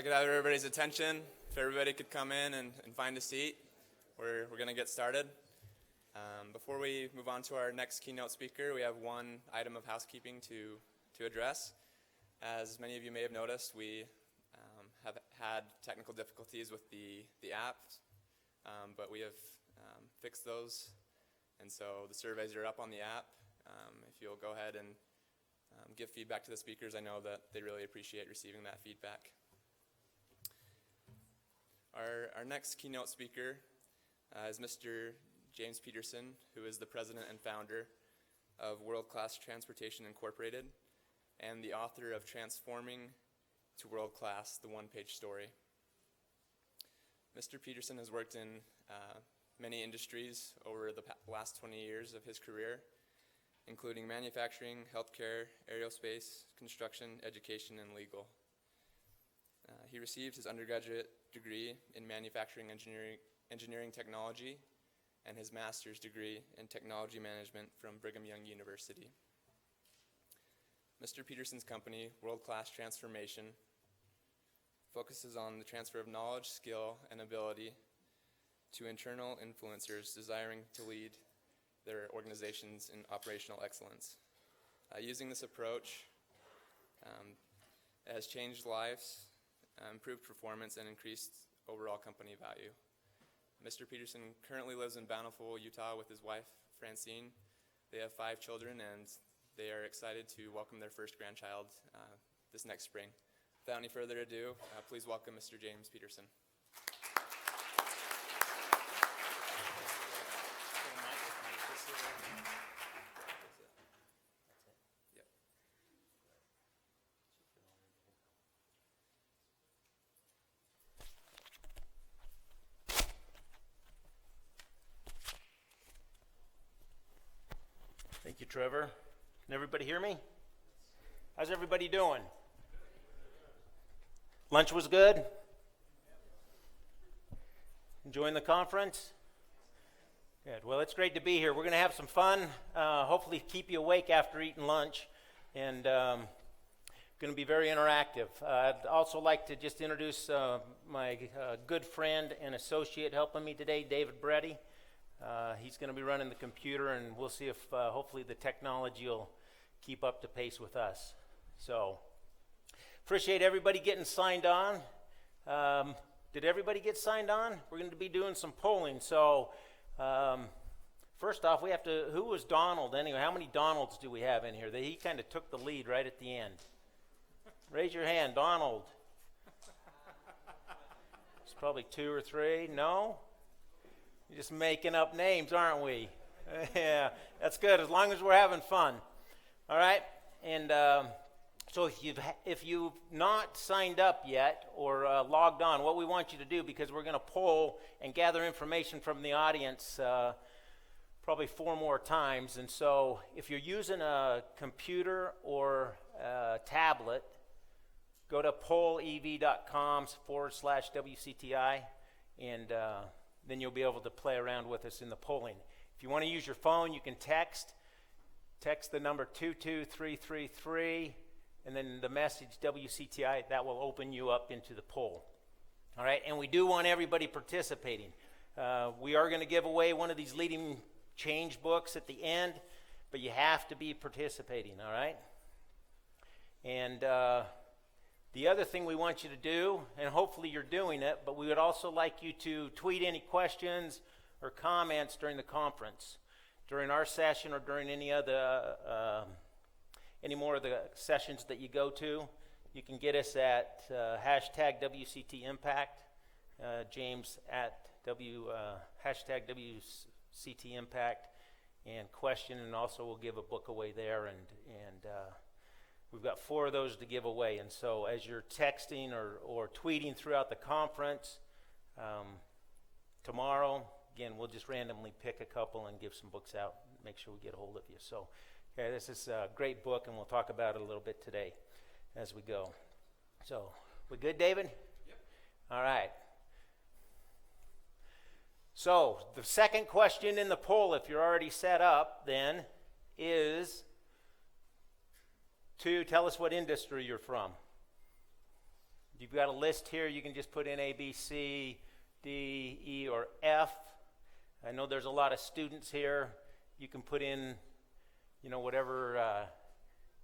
If I could have everybody's attention, if everybody could come in and find a seat, we're going to get started. Before we move on to our next keynote speaker, we have one item of housekeeping to address. As many of you may have noticed, we have had technical difficulties with the app, but we have fixed those, and so the surveys are up on the app. If you'll go ahead and give feedback to the speakers, I know that they really appreciate receiving that feedback. Our next keynote speaker is Mr. James Petersen, who is the president and founder of World Class Transportation Incorporated and the author of Transforming to World Class, the one-page story. Mr. Petersen has worked in many industries over the last 20 years of his career, including manufacturing, healthcare, aerospace, construction, education, and legal. He received his undergraduate degree in manufacturing engineering technology and his master's degree in technology management from Brigham Young University. Mr. Petersen's company, World Class Transformation, focuses on the transfer of knowledge, skill, and ability to internal influencers desiring to lead their organizations in operational excellence. Using this approach, it has changed lives, improved performance, and increased overall company value. Mr. Petersen currently lives in Bountiful, Utah with his wife, Francine. They have 5 children, and they are excited to welcome their first grandchild this next spring. Without any further ado, please welcome Mr. James Petersen. Thank you, Trevor. Can everybody hear me? How's everybody doing? Lunch was good? Enjoying the conference? Good. Well, it's great to be here. We're going to have some fun, hopefully keep you awake after eating lunch, and going to be very interactive. I'd also like to just introduce my good friend and associate helping me today, David Breddy. He's going to be running the computer, and we'll see if hopefully the technology will keep up to pace with us. So, appreciate everybody getting signed on. Did everybody get signed on? We're going to be doing some polling. So, first off, we have to, who was Donald anyway? How many Donalds do we have in here? He kind of took the lead right at the end. Raise your hand, Donald. It's probably 2 or 3. No? We're just making up names, aren't we? Yeah, that's good, as long as we're having fun. All right, and so if you've not signed up yet or logged on, what we want you to do, because we're going to poll and gather information from the audience probably 4 more times, and so if you're using a computer or a tablet, go to pollev.com/WCTI, and then you'll be able to play around with us in the polling. If you want to use your phone, you can text the number 22333, and then the message WCTI. That will open you up into the poll. All right, and we do want everybody participating. We are going to give away one of these Leading Change books at the end, but you have to be participating, all right? And the other thing we want you to do, and hopefully you're doing it, but we would also like you to tweet any questions or comments during the conference, during our session or during any more of the sessions that you go to. You can get us at hashtag WCT Impact, James at hashtag WCT Impact, and question, and also we'll give a book away there, and we've got 4 of those to give away. And so as you're texting or tweeting throughout the conference, tomorrow, again, we'll just randomly pick a couple and give some books out, make sure we get a hold of you. So, okay, this is a great book, and we'll talk about it a little bit today as we go. So, we good, David? Yep. All right. So, the second question in the poll, if you're already set up, then, is to tell us what industry you're from. you've got a list here, you can just put in A, B, C, D, E, or F. I know there's a lot of students here. You can put in, whatever,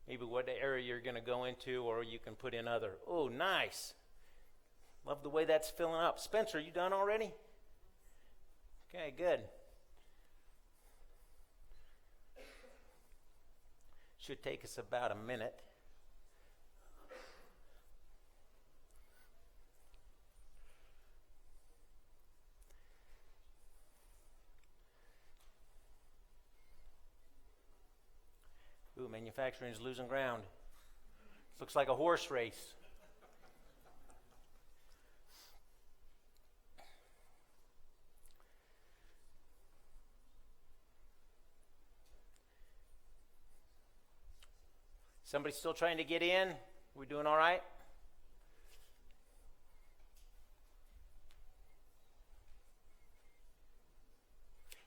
maybe what area you're going to go into, or you can put in other. Oh, nice. Love the way that's filling up. Spencer, you done already? Okay, good. Should take us about a minute. Ooh, manufacturing is losing ground. Looks like a horse race. Somebody still trying to get in? We doing all right?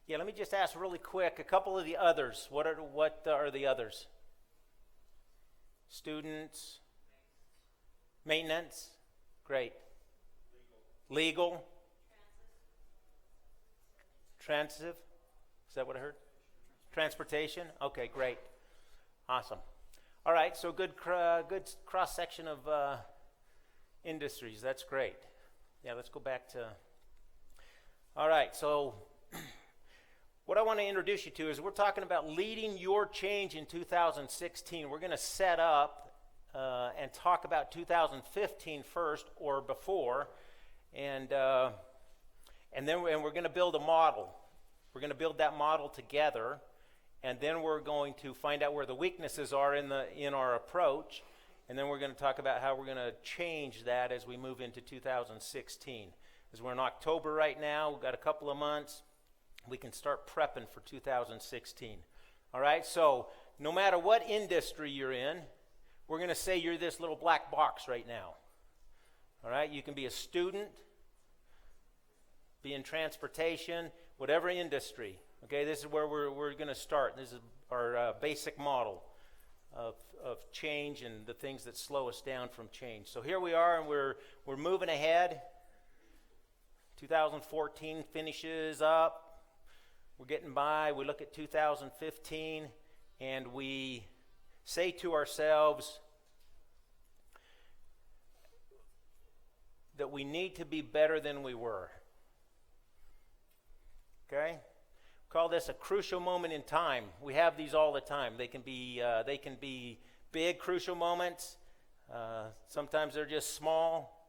Yeah, let me just ask really quick, a couple of the others. What are the others? Students? Maintenance? Great. Legal? Transitive? Is that what I heard? Transportation? Okay, great. Awesome. All right, so good cross-section of industries. That's great. Yeah, let's go back to... All right, so what I want to introduce you to is we're talking about leading your change in 2016. We're going to set up and talk about 2015 first or before, and then we're going to build a model. We're going to build that model together. And then we're going to find out where the weaknesses are in our approach, and then we're going to talk about how we're going to change that as we move into 2016. As we're in October right now, we've got a couple of months. We can start prepping for 2016. All right, so no matter what industry you're in, we're going to say you're this little black box right now. All right, you can be a student, be in transportation, whatever industry. Okay, this is where we're going to start. This is our basic model of change and the things that slow us down from change. So here we are, and we're moving ahead. 2014 finishes up. We're getting by. We look at 2015, and we say to ourselves that we need to be better than we were. Okay? Call this a crucial moment in time. We have these all the time. They can be big crucial moments. Sometimes they're just small.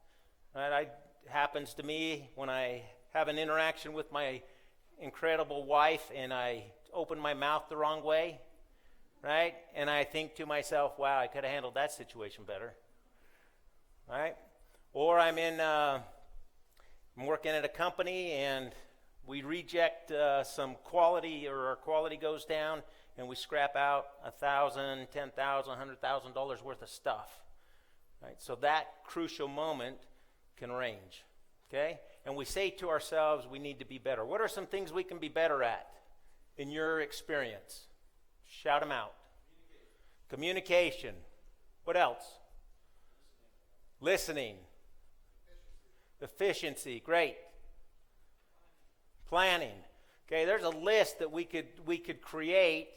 Right? Happens to me when I have an interaction with my incredible wife and I open my mouth the wrong way, right? And I think to myself, "Wow, I could have handled that situation better." Right? Or I'm working at a company and we reject some quality, or our quality goes down, and we scrap out $1,000, $10,000, $100,000 worth of stuff. Right? So that crucial moment can range. Okay? And we say to ourselves, we need to be better. What are some things we can be better at in your experience? Shout them out. Communication. What else? Listening. Efficiency. Great. Planning. Okay, there's a list that we could create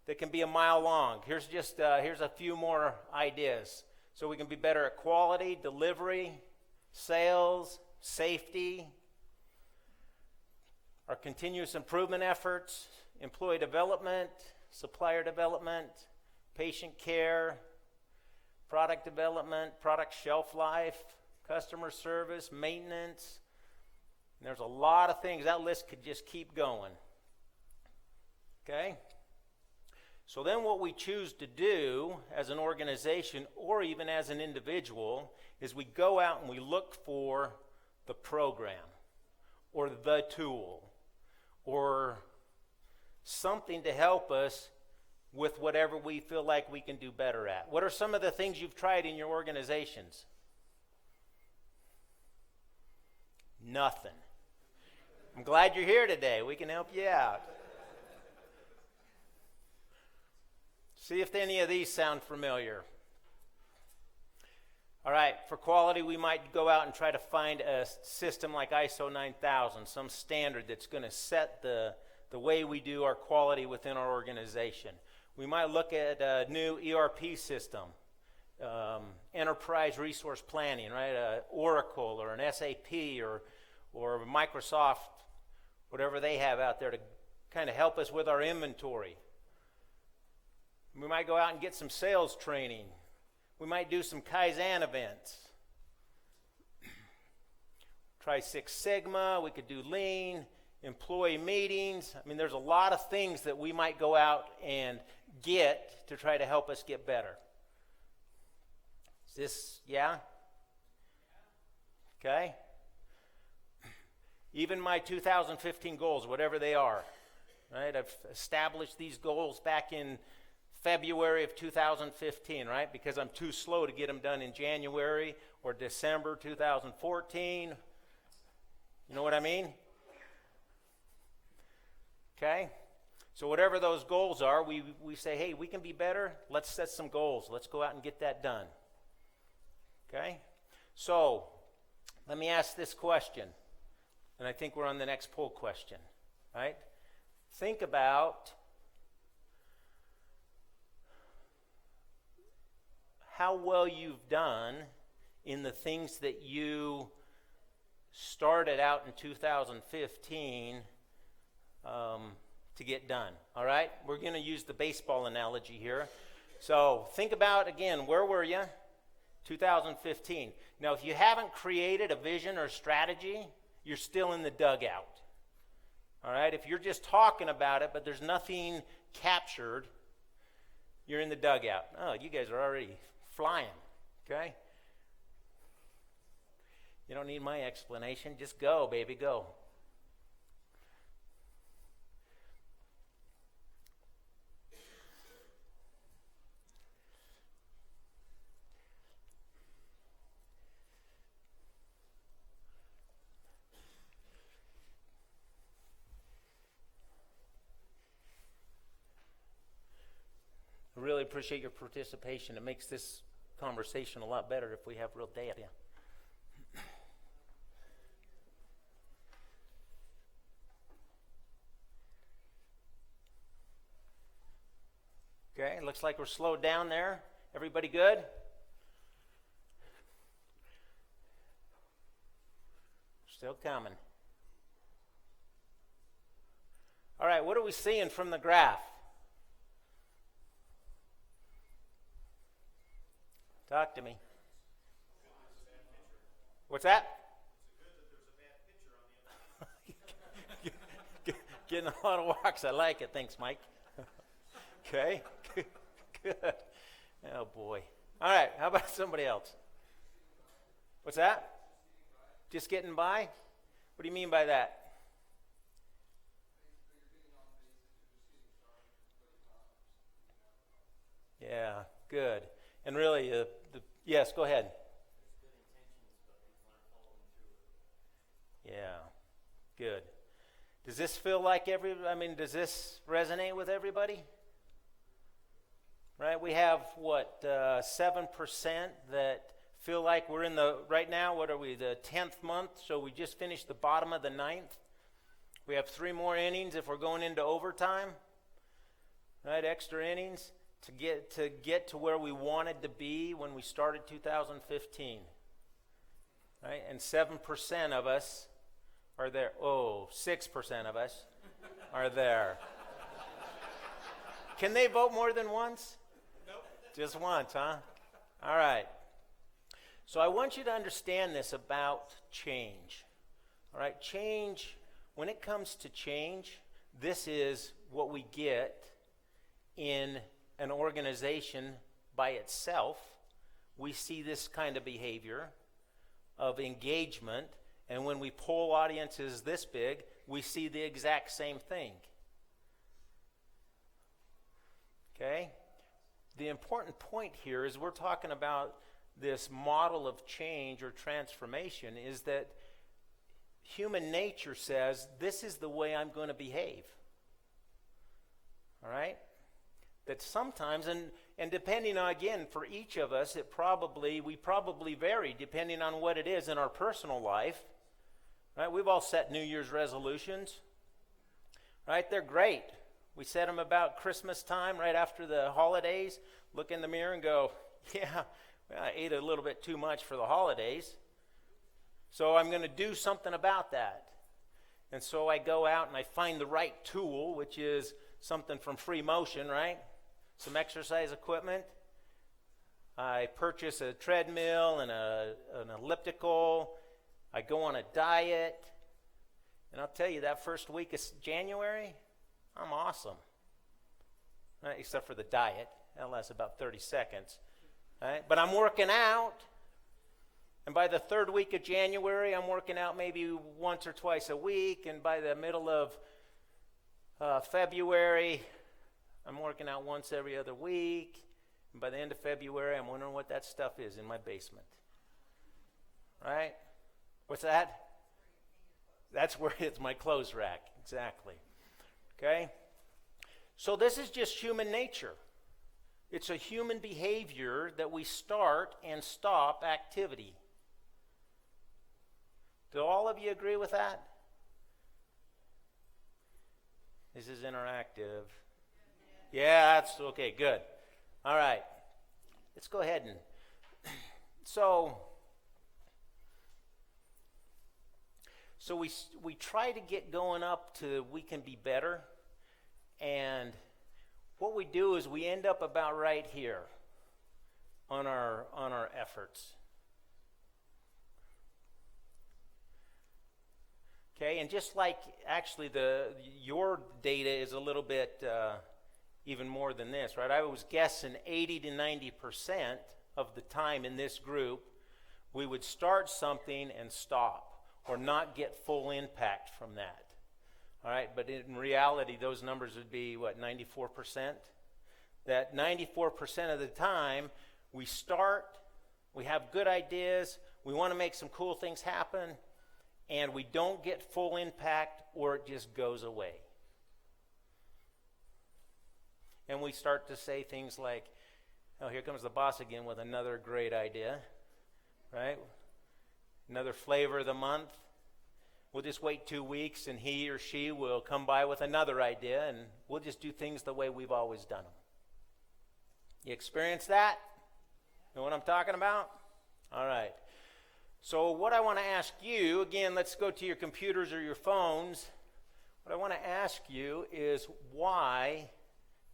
that can be a mile long. Here's a few more ideas. So we can be better at quality, delivery, sales, safety, our continuous improvement efforts, employee development, supplier development, patient care, product development, product shelf life, customer service, maintenance. And there's a lot of things. That list could just keep going. Okay? So then what we choose to do as an organization or even as an individual is we go out and we look for the program or the tool or something to help us with whatever we feel like we can do better at. What are some of the things you've tried in your organizations? Nothing. I'm glad you're here today. We can help you out. See if any of these sound familiar. All right, for quality, we might go out and try to find a system like ISO 9000, some standard that's going to set the way we do our quality within our organization. We might look at a new ERP system, enterprise resource planning, right? Oracle or an SAP or Microsoft, whatever they have out there to kind of help us with our inventory. We might go out and get some sales training. We might do some Kaizen events. Try Six Sigma. We could do Lean, employee meetings. I mean, there's a lot of things that we might go out and get to try to help us get better. Is this, yeah? Okay. Even my 2015 goals, whatever they are, right? I've established these goals back in February of 2015, right? Because I'm too slow to get them done in January or December 2014. You know what I mean? Okay? So whatever those goals are, we say, hey, we can be better. Let's set some goals. Let's go out and get that done. Okay? So let me ask this question. And I think we're on the next poll question, right? Think about how well you've done in the things that you started out in 2015 to get done, all right? We're going to use the baseball analogy here. So think about, again, where were you? 2015. Now, if you haven't created a vision or strategy, you're still in the dugout, all right? If you're just talking about it, but there's nothing captured, you're in the dugout. Oh, you guys are already flying, okay? You don't need my explanation. Just go, baby, go. I really appreciate your participation. It makes this conversation a lot better if we have real data. Okay, looks like we're slowed down there. Everybody good? Still coming. All right, what are we seeing from the graph? Talk to me. What's that? Getting a lot of walks. I like it. Thanks, Mike. Okay. Good. Oh, boy. All right. How about somebody else? What's that? Just getting by? What do you mean by that? Yeah, good. And really, yes, go ahead. Yeah, good. Does this feel like does this resonate with everybody? Right, we have, 7% that feel like we're in right now, what are we, the 10th month, so we just finished the bottom of the 9th. We have 3 more innings if we're going into overtime, right, extra innings. To get to where we wanted to be when we started 2015, right? And 7% of us are there. Oh, 6% of us are there. Can they vote more than once? Nope. Just once, huh? All right. So I want you to understand this about change. All right, change, when it comes to change, this is what we get in an organization by itself. We see this kind of behavior of engagement, and when we poll audiences this big, we see the exact same thing. Okay? The important point here is we're talking about this model of change or transformation is that human nature says, this is the way I'm going to behave. All right? That sometimes, and And depending on, again, for each of us, we probably vary depending on what it is in our personal life. Right? We've all set New Year's resolutions. Right? They're great. We set them about Christmas time, right after the holidays. Look in the mirror and go, yeah, well, I ate a little bit too much for the holidays. So I'm going to do something about that. And so I go out and I find the right tool, which is something from Free Motion, right? Some exercise equipment. I purchase a treadmill and an elliptical. I go on a diet. And I'll tell you, that first week of January, I'm awesome. Right? Except for the diet. That lasts about 30 seconds. Right? But I'm working out. And by the third week of January, I'm working out maybe once or twice a week. And by the middle of February, I'm working out once every other week. And by the end of February, I'm wondering what that stuff is in my basement. Right? What's that? That's where it's my clothes rack. Exactly. Okay? So this is just human nature. It's a human behavior that we start and stop activity. Do all of you agree with that? This is interactive. Yeah, that's okay, good. All right. Let's go ahead and so we try to get going up to we can be better, and what we do is we end up about right here on our efforts. Okay, and just like actually your data is a little bit even more than this, right? I was guessing 80 to 90% of the time in this group, we would start something and stop or not get full impact from that. All right, but in reality, those numbers would be, what, 94%? That 94% of the time, we start, we have good ideas, we want to make some cool things happen, and we don't get full impact, or it just goes away. And we start to say things like, oh, here comes the boss again with another great idea, right? Another flavor of the month. We'll just wait 2 weeks, and he or she will come by with another idea, and we'll just do things the way we've always done them. You experience that? Know what I'm talking about? All right. So what I want to ask you, again, let's go to your computers or your phones. What I want to ask you is, why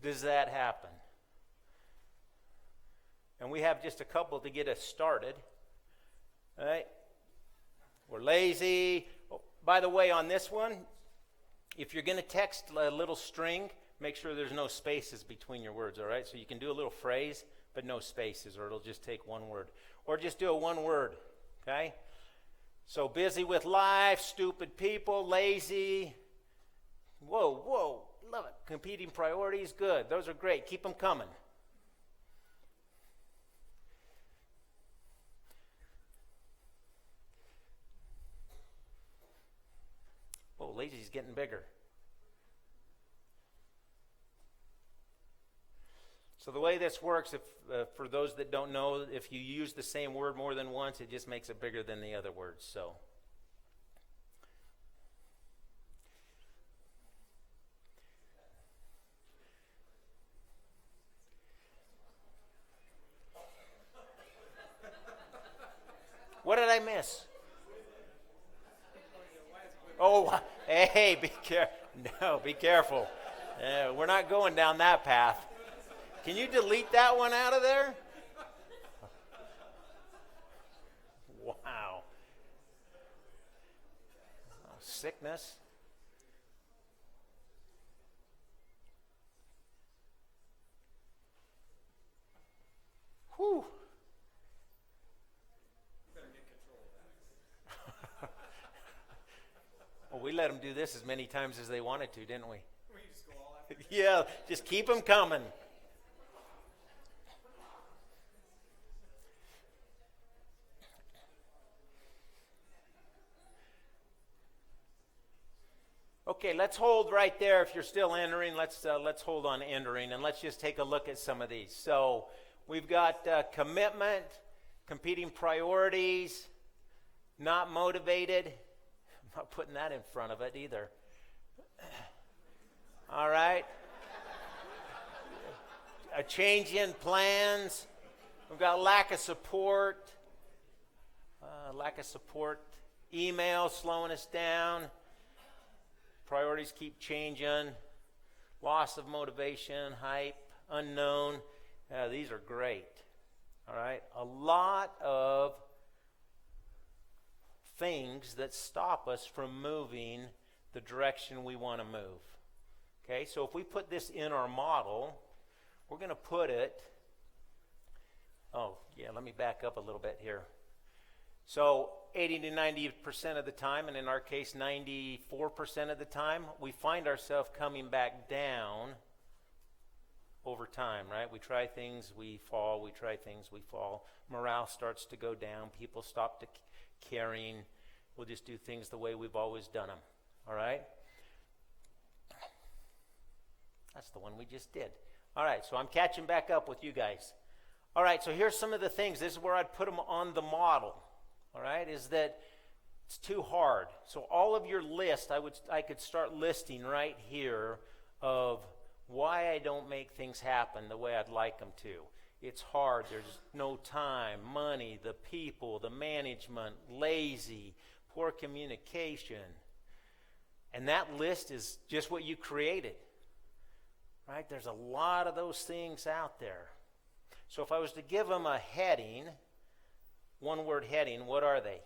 does that happen? And we have just a couple to get us started. All right? We're lazy. Oh, by the way, on this one, if you're going to text a little string, make sure there's no spaces between your words, all right? So you can do a little phrase, but no spaces, or it'll just take one word. Or just do a one word. Okay? So busy with life, stupid people, lazy. Whoa, love it. Competing priorities, good. Those are great. Keep them coming. Whoa, lazy's getting bigger. So the way this works, if for those that don't know, if you use the same word more than once, it just makes it bigger than the other words. So, what did I miss? Oh, hey, be careful. No, be careful. We're not going down that path. Can you delete that one out of there? Wow. Oh, sickness. Whew. Well, we let them do this as many times as they wanted to, didn't we? Just go all after Yeah, just keep them coming. Okay, let's hold right there. If you're still entering, let's hold on entering, and let's just take a look at some of these. So we've got commitment, competing priorities, not motivated. I'm not putting that in front of it either. All right. A change in plans. We've got lack of support. Email slowing us down. Priorities keep changing. Loss of motivation, hype, unknown. These are great. All right. A lot of things that stop us from moving the direction we want to move. Okay, so if we put this in our model, we're going to put it, let me back up a little bit here. So 80 to 90% of the time, and in our case 94% of the time, we find ourselves coming back down over time, right? We try things, we fall, we try things, we fall. Morale starts to go down, people stop caring. We'll just do things the way we've always done them, all right? That's the one we just did. All right, so I'm catching back up with you guys. All right, so here's some of the things. This is where I'd put them on the model, all right, is that it's too hard. So all of your list, I could start listing right here of why I don't make things happen the way I'd like them to. It's hard. There's no time, money, the people, the management, lazy, poor communication. And that list is just what you created. Right? There's a lot of those things out there. So if I was to give them a heading, one word heading, what are they?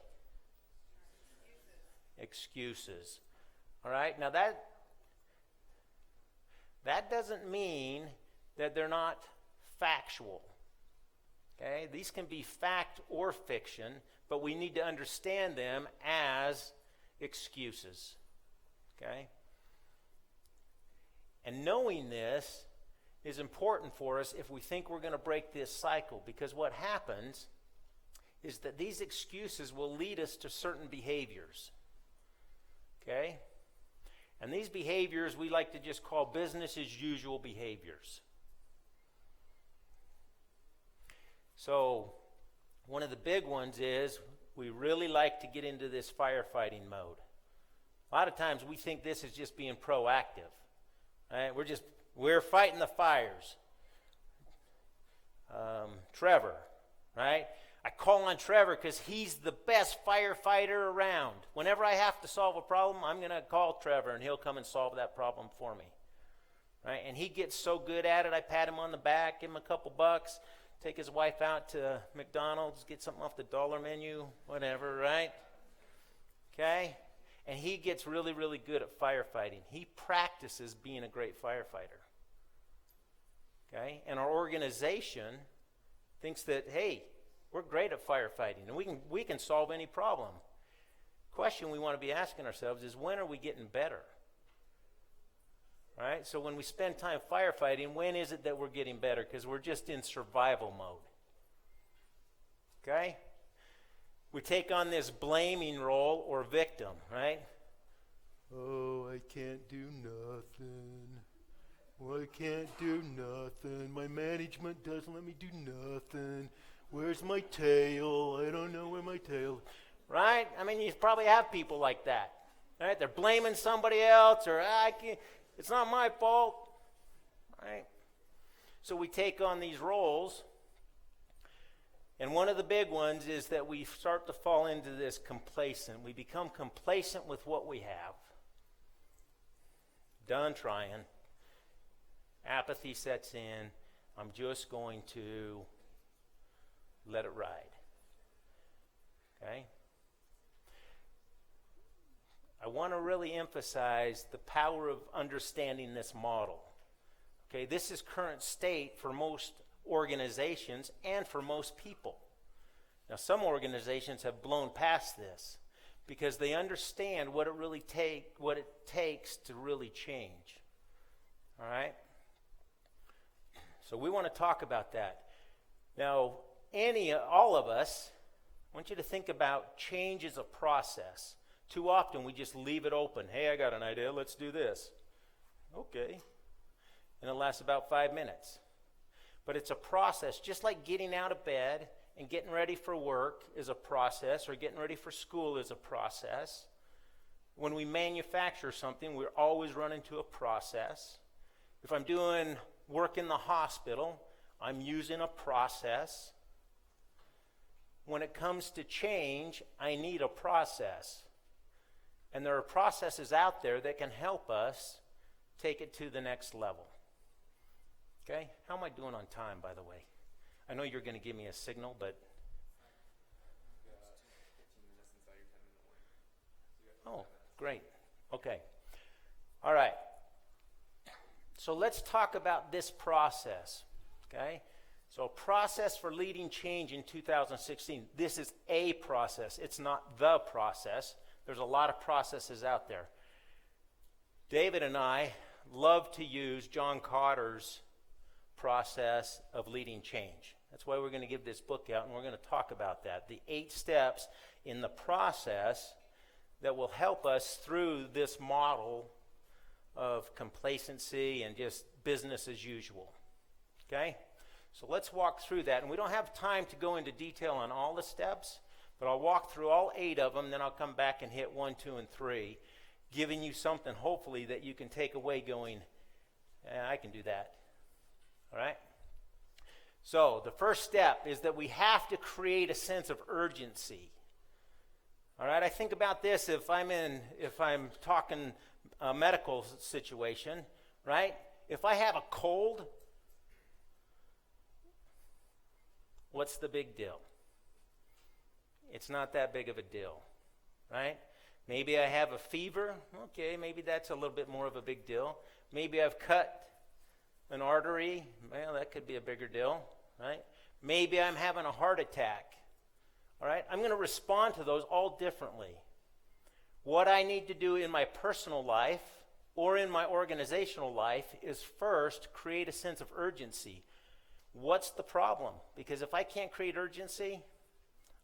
Excuses. All right? Now that doesn't mean that they're not factual. Okay? These can be fact or fiction, but we need to understand them as excuses. Okay? And knowing this is important for us if we think we're going to break this cycle, because what happens is that these excuses will lead us to certain behaviors. Okay? And these behaviors we like to just call business as usual behaviors. So, one of the big ones is we really like to get into this firefighting mode. A lot of times we think this is just being proactive. Right? We're fighting the fires. Trevor, right? I call on Trevor because he's the best firefighter around. Whenever I have to solve a problem, I'm going to call Trevor and he'll come and solve that problem for me. Right? And he gets so good at it, I pat him on the back, give him a couple bucks, take his wife out to McDonald's, get something off the dollar menu, whatever, right? Okay? And he gets really, really good at firefighting. He practices being a great firefighter. Okay? And our organization thinks that, hey, we're great at firefighting and we can solve any problem. Question we want to be asking ourselves is, when are we getting better? Right? So when we spend time firefighting, when is it that we're getting better? Because we're just in survival mode. Okay? We take on this blaming role or victim, right? Oh, I can't do nothing. Well, I can't do nothing. My management doesn't let me do nothing. Where's my tail? I don't know where my tail. Right? I mean, you probably have people like that. Right? They're blaming somebody else, or it's not my fault. Right? So we take on these roles. And one of the big ones is that we start to fall into this complacent. We become complacent with what we have. Done trying. Apathy sets in. I'm just going to let it ride. Okay? I want to really emphasize the power of understanding this model. Okay, this is current state for most organizations and for most people. Now, some organizations have blown past this because they understand what it takes to really change. All right? So we want to talk about that. Now, all of us, I want you to think about change as a process. Too often we just leave it open. Hey, I got an idea, let's do this. Okay. And it lasts about 5 minutes. But it's a process, just like getting out of bed and getting ready for work is a process, or getting ready for school is a process. When we manufacture something, we're always running into a process. If I'm doing work in the hospital, I'm using a process. When it comes to change, I need a process. And there are processes out there that can help us take it to the next level. Okay? How am I doing on time, by the way? I know you're going to give me a signal, but... Oh, great. Okay. All right. So let's talk about this process. Okay? So process for leading change in 2016. This is a process. It's not the process. There's a lot of processes out there. David and I love to use John Cotter's process of leading change. That's why we're going to give this book out, and we're going to talk about that. The 8 steps in the process that will help us through this model of complacency and just business as usual. Okay? So let's walk through that. And we don't have time to go into detail on all the steps, but I'll walk through all 8 of them, then I'll come back and hit 1, 2, and 3, giving you something hopefully that you can take away going, I can do that. All right? So the first step is that we have to create a sense of urgency. All right? I think about this if I'm talking a medical situation, right? If I have a cold, what's the big deal? It's not that big of a deal, right? Maybe I have a fever. Okay, maybe that's a little bit more of a big deal. Maybe I've cut an artery. Well, that could be a bigger deal, right? Maybe I'm having a heart attack. All right? I'm going to respond to those all differently. What I need to do in my personal life or in my organizational life is first create a sense of urgency. What's the problem? Because if I can't create urgency,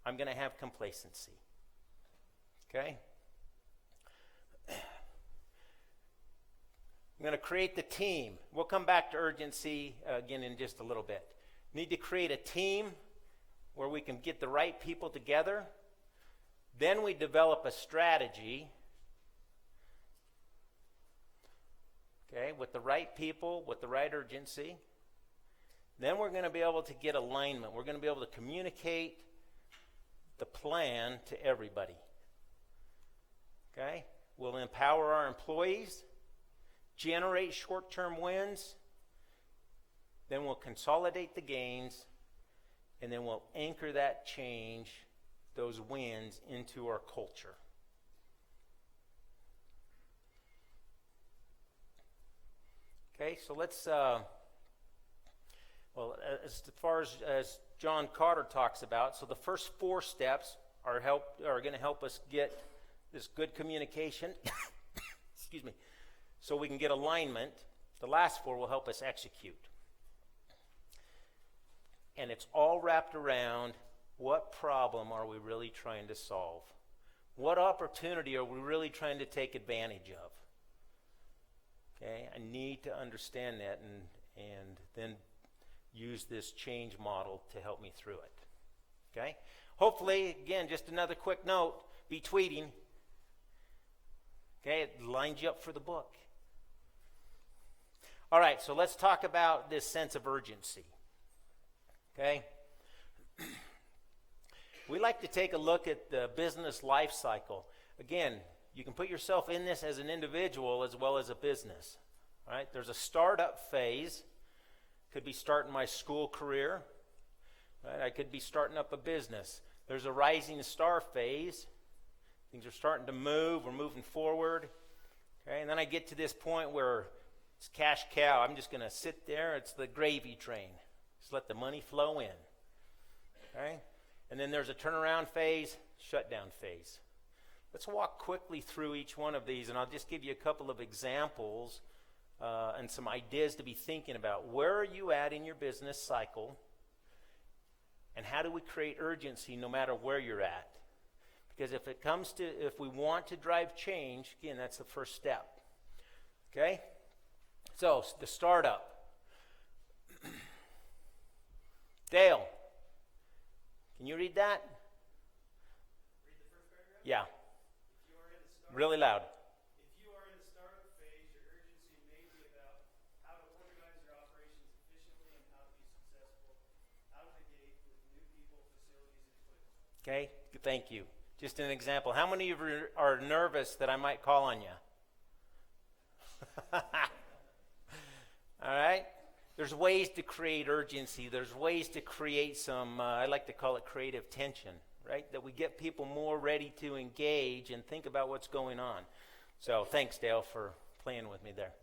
I'm going to have complacency. Okay? I'm going to create the team. We'll come back to urgency again in just a little bit. Need to create a team where we can get the right people together. Then we develop a strategy, okay, with the right people, with the right urgency. Then we're going to be able to get alignment. We're going to be able to communicate the plan to everybody. Okay? We'll empower our employees, generate short-term wins, then we'll consolidate the gains, and then we'll anchor that change, those wins, into our culture. Okay, so let's, as far as John Cotter talks about, so the first 4 steps are going to help us get this good communication, excuse me, so we can get alignment. The last 4 will help us execute. And it's all wrapped around what problem are we really trying to solve? What opportunity are we really trying to take advantage of? Okay, I need to understand that and then use this change model to help me through it. Okay? Hopefully, again, just another quick note, be tweeting. Okay, it lines you up for the book. All right, so let's talk about this sense of urgency. Okay? We like to take a look at the business life cycle. Again, you can put yourself in this as an individual as well as a business. All right? There's a startup phase. Could be starting my school career. Right? I could be starting up a business. There's a rising star phase. Things are starting to move. We're moving forward. Okay? And then I get to this point where it's cash cow. I'm just going to sit there. It's the gravy train. Just let the money flow in. Okay? And then there's a turnaround phase, shutdown phase. Let's walk quickly through each one of these, and I'll just give you a couple of examples and some ideas to be thinking about. Where are you at in your business cycle? And how do we create urgency no matter where you're at? Because if we want to drive change, again, that's the first step. Okay? So, the startup. Dale, can you read that? Read the first paragraph? Yeah, If you are in the start- really loud. If you are in the startup phase, your urgency may be about how to organize your operations efficiently and how to be successful out of the gate with new people, facilities, and equipment. Okay, thank you. Just an example. How many of you are nervous that I might call on you? All right? There's ways to create urgency. There's ways to create some, I like to call it creative tension, right? That we get people more ready to engage and think about what's going on. So thanks, Dale, for playing with me there.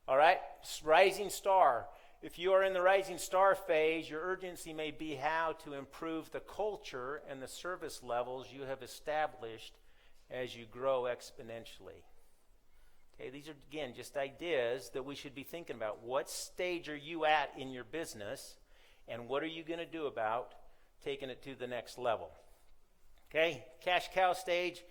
All right, rising star. If you are in the rising star phase, your urgency may be how to improve the culture and the service levels you have established as you grow exponentially. Okay, these are, again, just ideas that we should be thinking about. What stage are you at in your business, and what are you going to do about taking it to the next level? Okay, cash cow stage.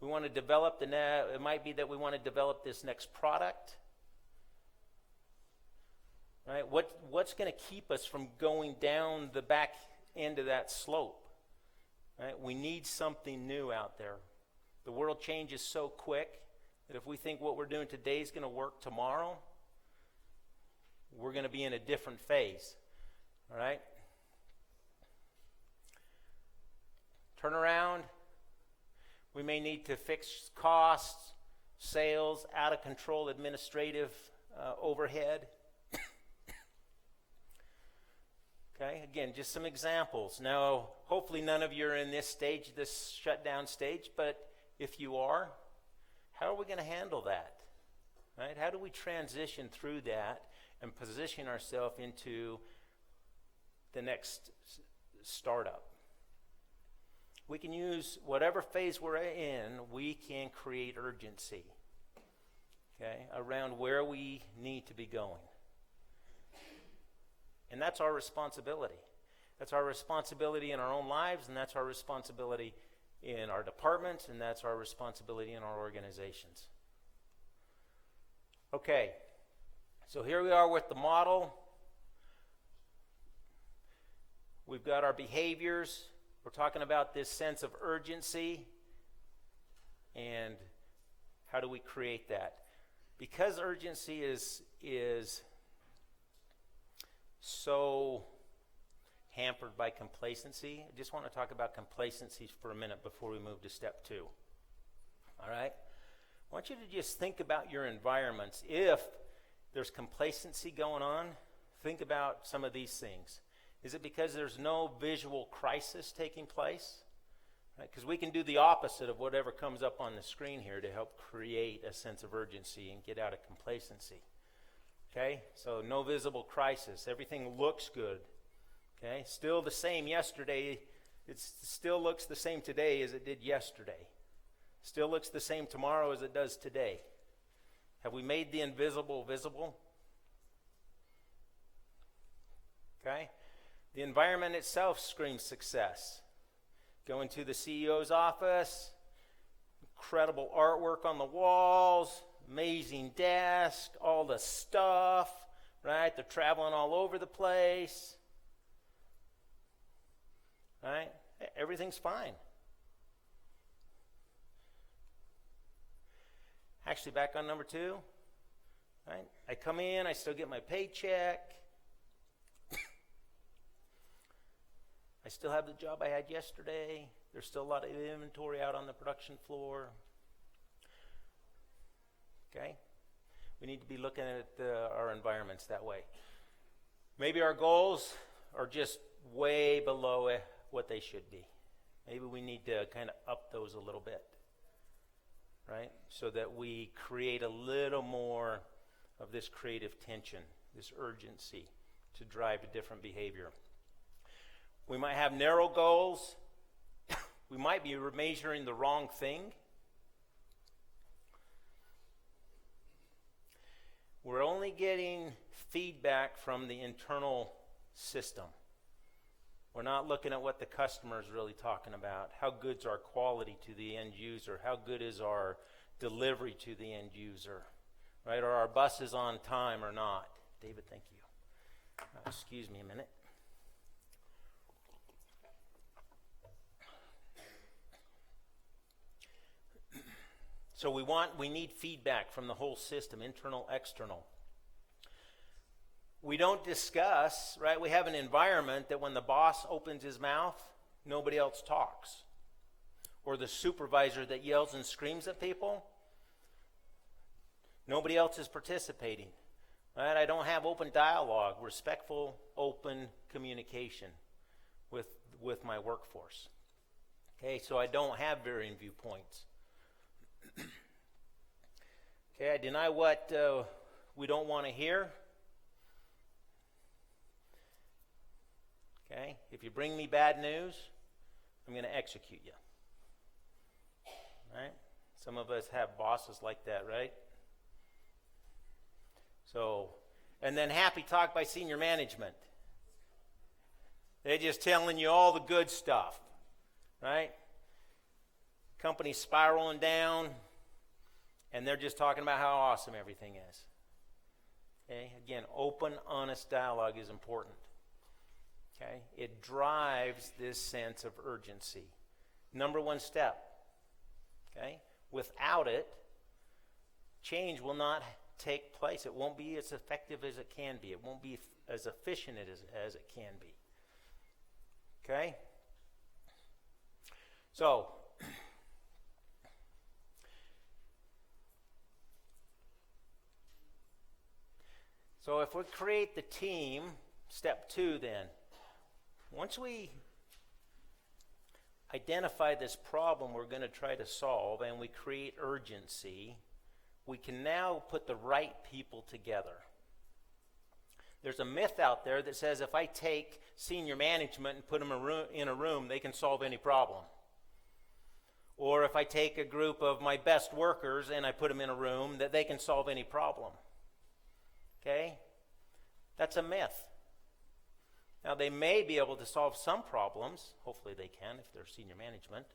We want to develop it might be that we want to develop this next product. Right? What's going to keep us from going down the back end of that slope? Right? We need something new out there. The world changes so quick that if we think what we're doing today is going to work tomorrow, we're going to be in a different phase. All right? Turnaround. We may need to fix costs, sales, out of control administrative overhead. Okay, again, just some examples. Now, hopefully none of you are in this stage, this shutdown stage, but if you are, how are we going to handle that? Right? How do we transition through that and position ourselves into the next startup? We can use whatever phase we're in, we can create urgency, okay, around where we need to be going. And that's our responsibility. That's our responsibility in our own lives, and that's our responsibility in our departments, and that's our responsibility in our organizations. Okay, so here we are with the model. We've got our behaviors. We're talking about this sense of urgency, and how do we create that? Because urgency is so hampered by complacency, I just want to talk about complacency for a minute before we move to step 2. All right? I want you to just think about your environments. If there's complacency going on, think about some of these things. Is it because there's no visual crisis taking place? Because we can do the opposite of whatever comes up on the screen here to help create a sense of urgency and get out of complacency. Okay, so no visible crisis. Everything looks good. Okay, still the same yesterday. It still looks the same today as it did yesterday. Still looks the same tomorrow as it does today. Have we made the invisible visible? Okay, the environment itself screams success. Go into the CEO's office, incredible artwork on the walls, amazing desk, all the stuff, right? They're traveling all over the place, right? Everything's fine. Actually, back on number 2, right? I come in, I still get my paycheck. I still have the job I had yesterday. There's still a lot of inventory out on the production floor. Okay? We need to be looking at our environments that way. Maybe our goals are just way below what they should be. Maybe we need to kind of up those a little bit, right? So that we create a little more of this creative tension, this urgency to drive a different behavior. We might have narrow goals. We might be measuring the wrong thing. We're only getting feedback from the internal system. We're not looking at what the customer is really talking about. How good's our quality to the end user? How good is our delivery to the end user? Right? Are our buses on time or not? David, thank you. Excuse me a minute. So we need feedback from the whole system, internal, external. We don't discuss, right? We have an environment that when the boss opens his mouth, nobody else talks. Or the supervisor that yells and screams at people, nobody else is participating. Right? I don't have open dialogue, respectful, open communication with my workforce. Okay, so I don't have varying viewpoints. Okay, I deny what we don't want to hear. Okay, if you bring me bad news, I'm going to execute you. Right? Some of us have bosses like that, right? So, and then happy talk by senior management. They're just telling you all the good stuff, right? Company spiraling down, and they're just talking about how awesome everything is. Okay, again, open, honest dialogue is important. Okay, it drives this sense of urgency. Number one step. Okay, without it, change will not take place. It won't be as effective as it can be. It won't be as efficient as it can be. Okay? So, if we create the team, step 2 then, once we identify this problem we're going to try to solve and we create urgency, we can now put the right people together. There's a myth out there that says if I take senior management and put them in a room, they can solve any problem. Or if I take a group of my best workers and I put them in a room, that they can solve any problem. Okay? That's a myth. Now, they may be able to solve some problems. Hopefully they can if they're senior management.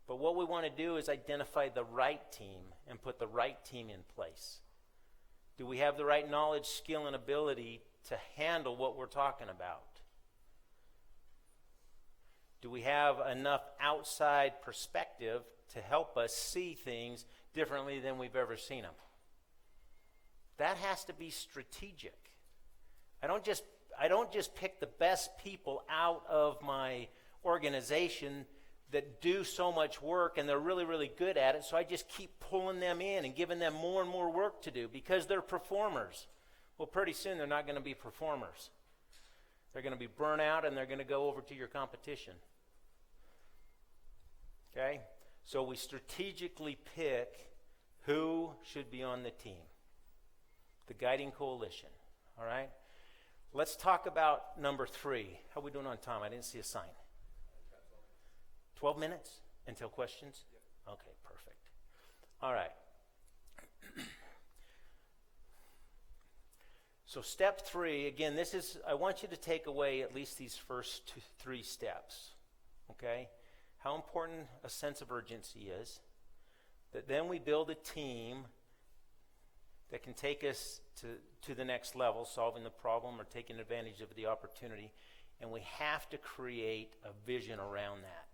But what we want to do is identify the right team and put the right team in place. Do we have the right knowledge, skill, and ability to handle what we're talking about? Do we have enough outside perspective to help us see things differently than we've ever seen them? That has to be strategic. I don't just pick the best people out of my organization that do so much work and they're really, really good at it, so I just keep pulling them in and giving them more and more work to do because they're performers. Well, pretty soon they're not going to be performers. They're going to be burnt out and they're going to go over to your competition. Okay? So we strategically pick who should be on the team. The guiding coalition. All right? Let's talk about number 3. How are we doing on time? I didn't see a sign. 12 minutes until questions? Yep. Okay, perfect. All right. So step 3, again, I want you to take away at least these first 3 steps. Okay? How important a sense of urgency is. That then we build a team that can take us to the next level, solving the problem or taking advantage of the opportunity. And we have to create a vision around that.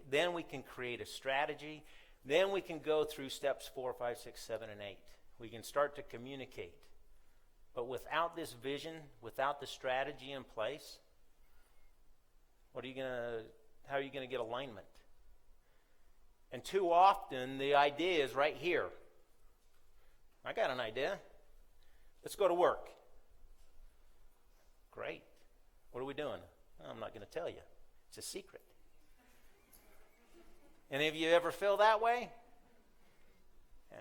Then we can create a strategy. Then we can go through steps 4, 5, 6, 7, and 8. We can start to communicate. But without this vision, without the strategy in place, how are you going to get alignment? And too often, the idea is right here. I got an idea. Let's go to work. Great. What are we doing? I'm not going to tell you. It's a secret. Any of you ever feel that way? Yeah.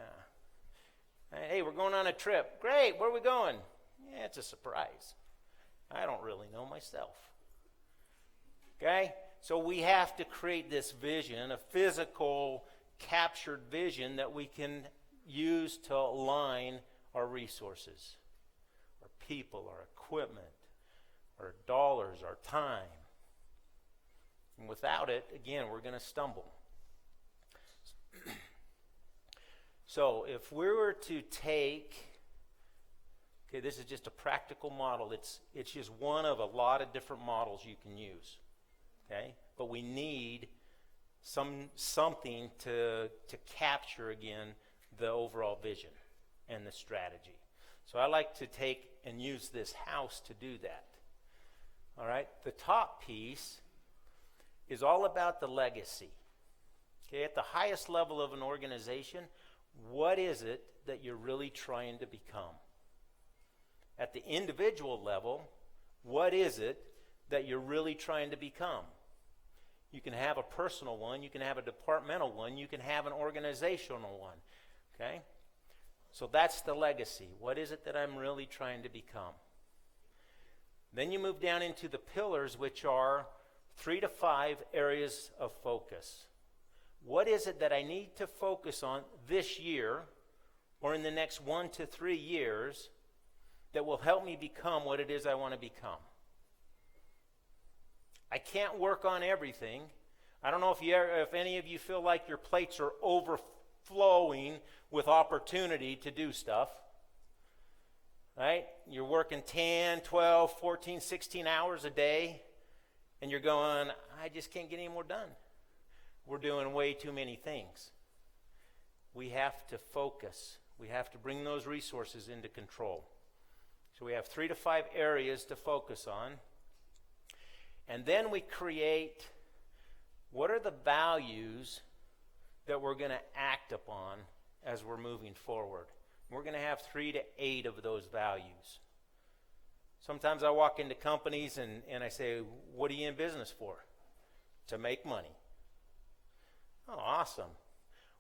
Hey, we're going on a trip. Great. Where are we going? Yeah, it's a surprise. I don't really know myself. Okay? So we have to create this vision, a physical, captured vision that we can use to align our resources, our people, our equipment, our dollars, our time. And without it, again, we're going to stumble. So if we were to take, okay, this is just a practical model. It's just one of a lot of different models you can use. Okay? But we need something to capture, again, the overall vision and the strategy. So I like to take and use this house to do that. All right? The top piece is all about the legacy. Okay? At the highest level of an organization, what is it that you're really trying to become? At the individual level, what is it that you're really trying to become? You can have a personal one, you can have a departmental one, you can have an organizational one. Okay? So that's the legacy. What is it that I'm really trying to become? Then you move down into the pillars, which are 3 to 5 areas of focus. What is it that I need to focus on this year or in the next 1 to 3 years that will help me become what it is I want to become? I can't work on everything. I don't know if any of you feel like your plates are overflowing with opportunity to do stuff. Right? You're working 10, 12, 14, 16 hours a day, and you're going, I just can't get any more done. We're doing way too many things. We have to focus. We have to bring those resources into control. So we have 3 to 5 areas to focus on. And then we create, what are the values that we're going to act upon as we're moving forward? We're going to have 3 to 8 of those values. Sometimes I walk into companies and I say, what are you in business for? To make money. Oh, awesome.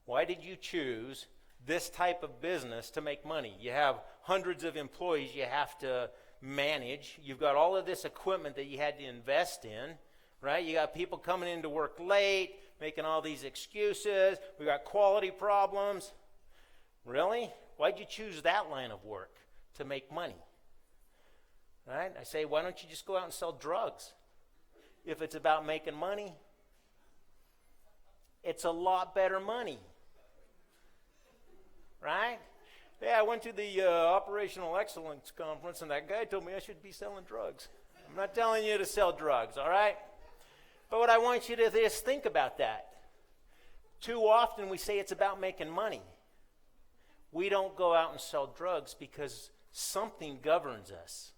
Why did you choose this type of business to make money? You have hundreds of employees you have to manage. You've got all of this equipment that you had to invest in, right? You got people coming into work late, making all these excuses. We got quality problems. Really? Why'd you choose that line of work? To make money. Right? I say, why don't you just go out and sell drugs? If it's about making money, it's a lot better money. Right? Yeah, I went to the Operational Excellence Conference, and that guy told me I should be selling drugs. I'm not telling you to sell drugs, all right? But what I want you to just think about that. Too often we say it's about making money. We don't go out and sell drugs because something governs us.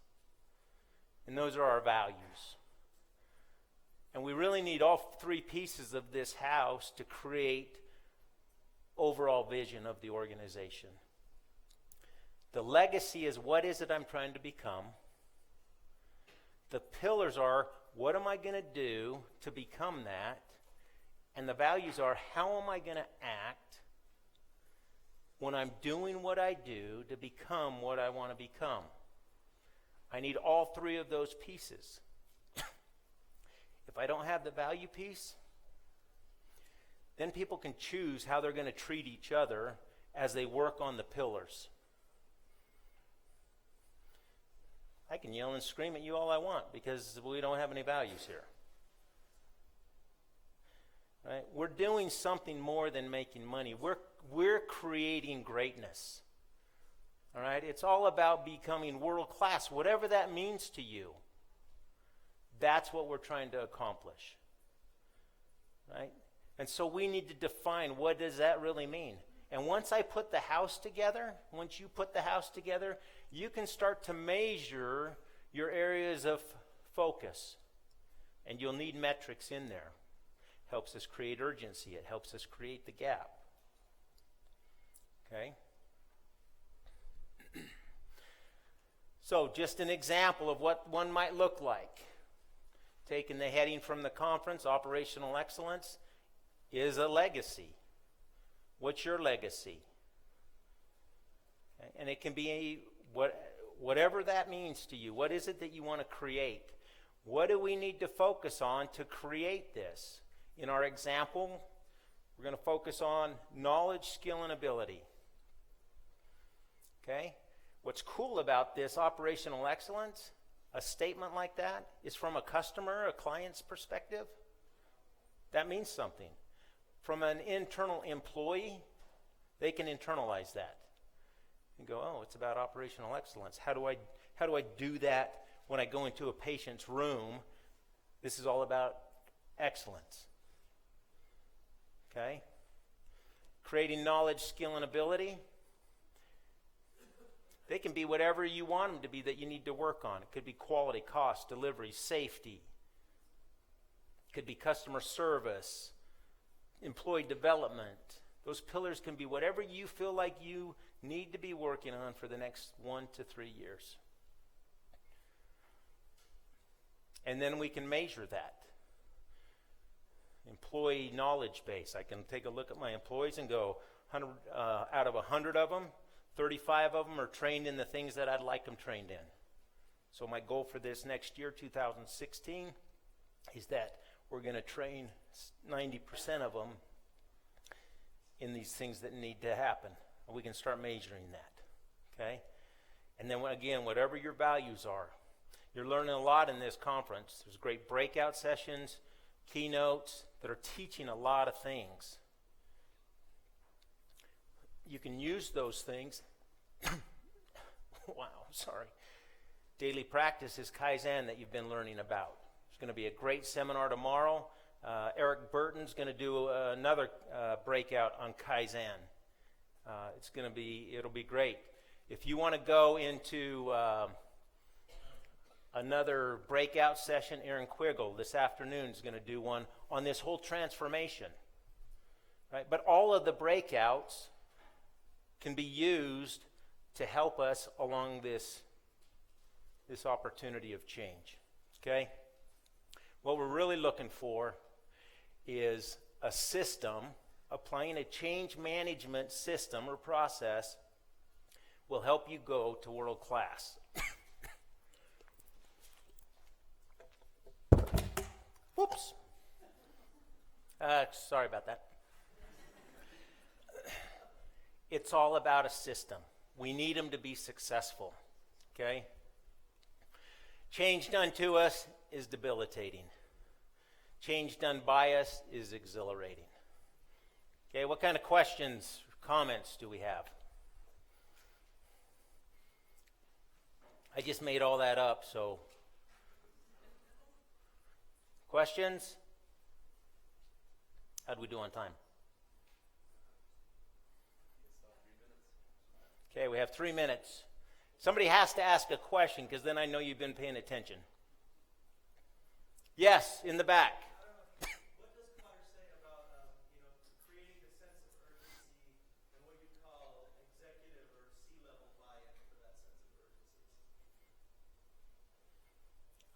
And those are our values. And we really need all 3 pieces of this house to create overall vision of the organization. The legacy is, what is it I'm trying to become? The pillars are, what am I going to do to become that? And the values are, how am I going to act when I'm doing what I do to become what I want to become? I need all 3 of those pieces. If I don't have the value piece, then people can choose how they're going to treat each other as they work on the pillars. I can yell and scream at you all I want because we don't have any values here. Right? We're doing something more than making money. We're creating greatness. All right? It's all about becoming world class, whatever that means to you. That's what we're trying to accomplish. Right? And so we need to define, what does that really mean? And once I put the house together, once you put the house together, you can start to measure your areas of focus. And you'll need metrics in there. Helps us create urgency. It helps us create the gap. Okay? So just an example of what one might look like. Taking the heading from the conference, Operational Excellence, is a legacy. What's your legacy? Okay? And it can be whatever that means to you. What is it that you want to create? What do we need to focus on to create this? In our example, we're going to focus on knowledge, skill, and ability. Okay? What's cool about this operational excellence, a statement like that is from a customer, a client's perspective, that means something. From an internal employee, they can internalize that and go, oh, it's about operational excellence. How do I do that when I go into a patient's room? This is all about excellence. Okay? Creating knowledge, skill, and ability. They can be whatever you want them to be that you need to work on. It could be quality, cost, delivery, safety. It could be customer service, employee development. Those pillars can be whatever you feel like you need to be working on for the next 1 to 3 years. And then we can measure that. Employee knowledge base. I can take a look at my employees and go, out of 100 of them, 35 of them are trained in the things that I'd like them trained in. So my goal for this next year, 2016, is that we're going to train 90% of them in these things that need to happen. And we can start measuring that, okay? And then again, whatever your values are, you're learning a lot in this conference. There's great breakout sessions, keynotes that are teaching a lot of things. You can use those things. Wow, sorry. Daily practice is Kaizen that you've been learning about. There's going to be a great seminar tomorrow. Eric Burton's going to do another breakout on Kaizen. It'll be great. If you want to go into another breakout session, Aaron Quiggle this afternoon is going to do one on this whole transformation. Right? But all of the breakouts can be used to help us along this opportunity of change. Okay? What we're really looking for is a system, applying a change management system or process will help you go to world class. Whoops. Sorry about that. It's all about a system. We need them to be successful. Okay? Change done to us is debilitating. Change done by us is exhilarating. Okay, what kind of questions, comments do we have? I just made all that up, so. Questions? How'd we do on time? Okay, we have 3 minutes. Somebody has to ask a question because then I know you've been paying attention. Yes, in the back. What does Potter say about creating a sense of urgency and what you call executive or C-level buy-in for that sense of urgency?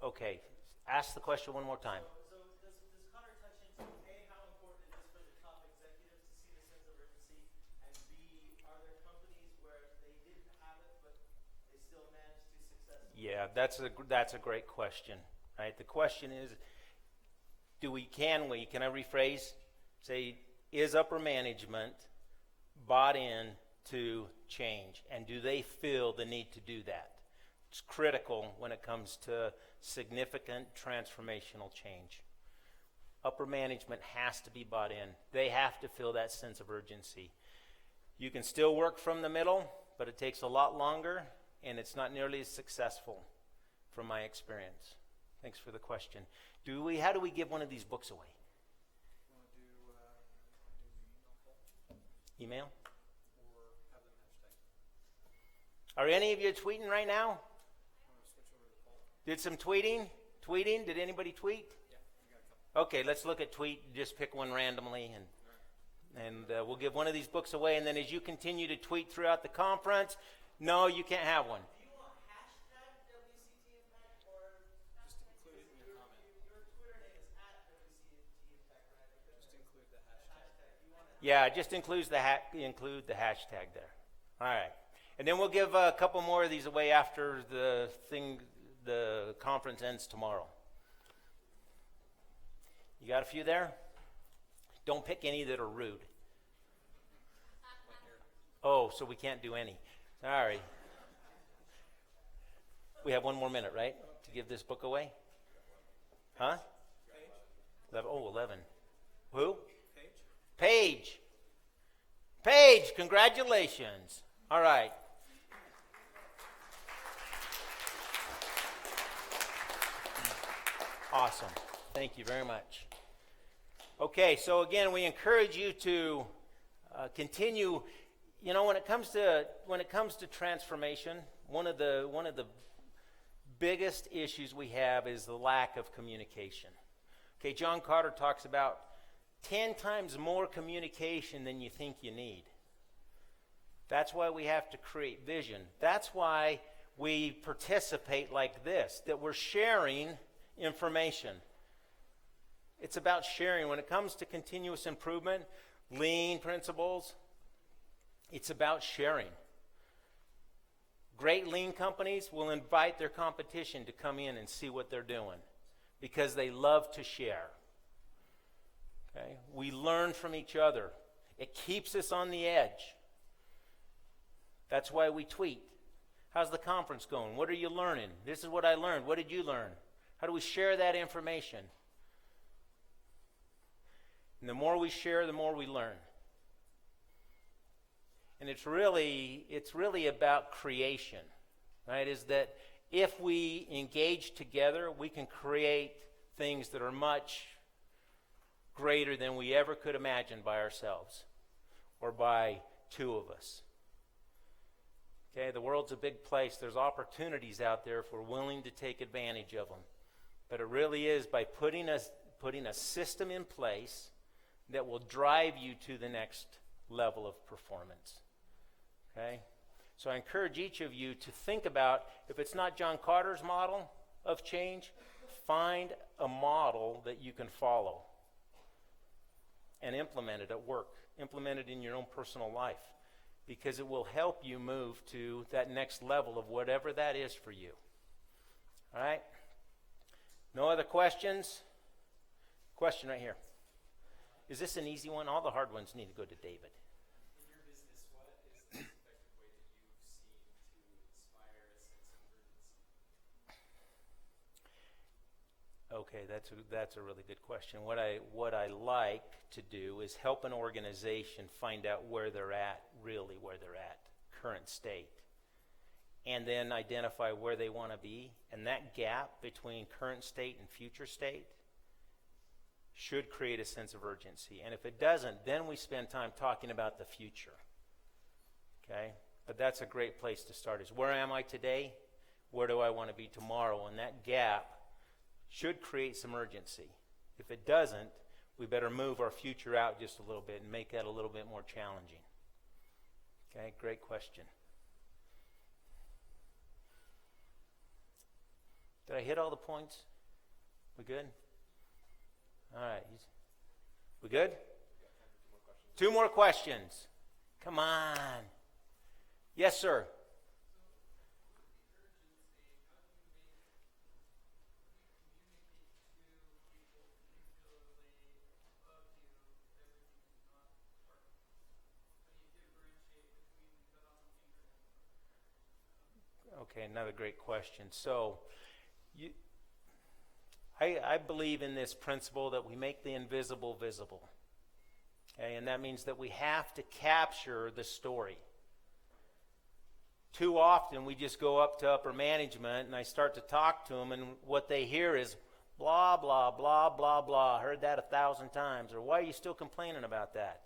Okay, ask the question one more time. So does Connor touch into A, how important it is for the top executives to see the sense of urgency, and B, are there companies where they didn't have it but they still managed to successfully? Yeah, that's a great question. Right? The question is, can I rephrase? Say, is upper management bought in to change? And do they feel the need to do that? It's critical when it comes to significant transformational change. Upper management has to be bought in. They have to feel that sense of urgency. You can still work from the middle, but it takes a lot longer, and it's not nearly as successful from my experience. Thanks for the question. How do we give one of these books away? Email? Or have them hashtag. Are any of you tweeting right now? Want to switch over to the poll? Did some tweeting? Tweeting? Did anybody tweet? Yeah, we got a couple. Okay, let's look at tweet. Just pick one randomly, and we'll give one of these books away. And then as you continue to tweet throughout the conference, no, you can't have one. Do you want hashtag WCT Impact or Just include it in your comment. your Twitter name is @WCT Impact, right? Just include the hashtag. You want to Yeah, just include the hashtag there. All right, and then we'll give a couple more of these away after the conference ends tomorrow. You got a few there? Don't pick any that are rude. Oh, so we can't do any. Sorry. We have 1 more minute, right? to give this book away? Huh? 11. Oh, 11. Who? Paige. Paige, congratulations. All right. Awesome. Thank you very much. Okay, so again, we encourage you to continue. You know, when it comes to transformation, one of the biggest issues we have is the lack of communication. Okay, John Carter talks about 10 times more communication than you think you need. That's why we have to create vision. That's why we participate like this, that we're sharing information. It's about sharing. When it comes to continuous improvement, lean principles, it's about sharing. Great lean companies will invite their competition to come in and see what they're doing because they love to share. Okay? We learn from each other. It keeps us on the edge. That's why we tweet. How's the conference going? What are you learning? This is what I learned. What did you learn? How do we share that information? And the more we share, the more we learn. And it's really about creation, right? Is that if we engage together, we can create things that are much greater than we ever could imagine by ourselves or by two of us. Okay, the world's a big place. There's opportunities out there if we're willing to take advantage of them. But it really is by putting a system in place that will drive you to the next level of performance. Okay? So I encourage each of you to think about, if it's not John Carter's model of change, find a model that you can follow and implement it at work. Implement it in your own personal life, because it will help you move to that next level of whatever that is for you. All right? No other questions? Question right here. Is this an easy one? All the hard ones need to go to David. In your business, what is the most effective way that you've seen to inspire a sense of urgency? Okay, that's a really good question. What I like to do is help an organization find out where they're at, really where they're at, current state, and then identify where they want to be. And that gap between current state and future state should create a sense of urgency. And if it doesn't, then we spend time talking about the future. Okay? But that's a great place to start, is where am I today? Where do I want to be tomorrow? And that gap should create some urgency. If it doesn't, we better move our future out just a little bit and make that a little bit more challenging. Okay, great question. Did I hit all the points? We good? All right. We good? Two more questions. Come on. Yes, sir. Okay, another great question. So, I believe in this principle that we make the invisible visible. Okay, and that means that we have to capture the story. Too often we just go up to upper management and I start to talk to them, and what they hear is blah, blah, blah, blah, blah. Heard that 1,000 times. Or why are you still complaining about that?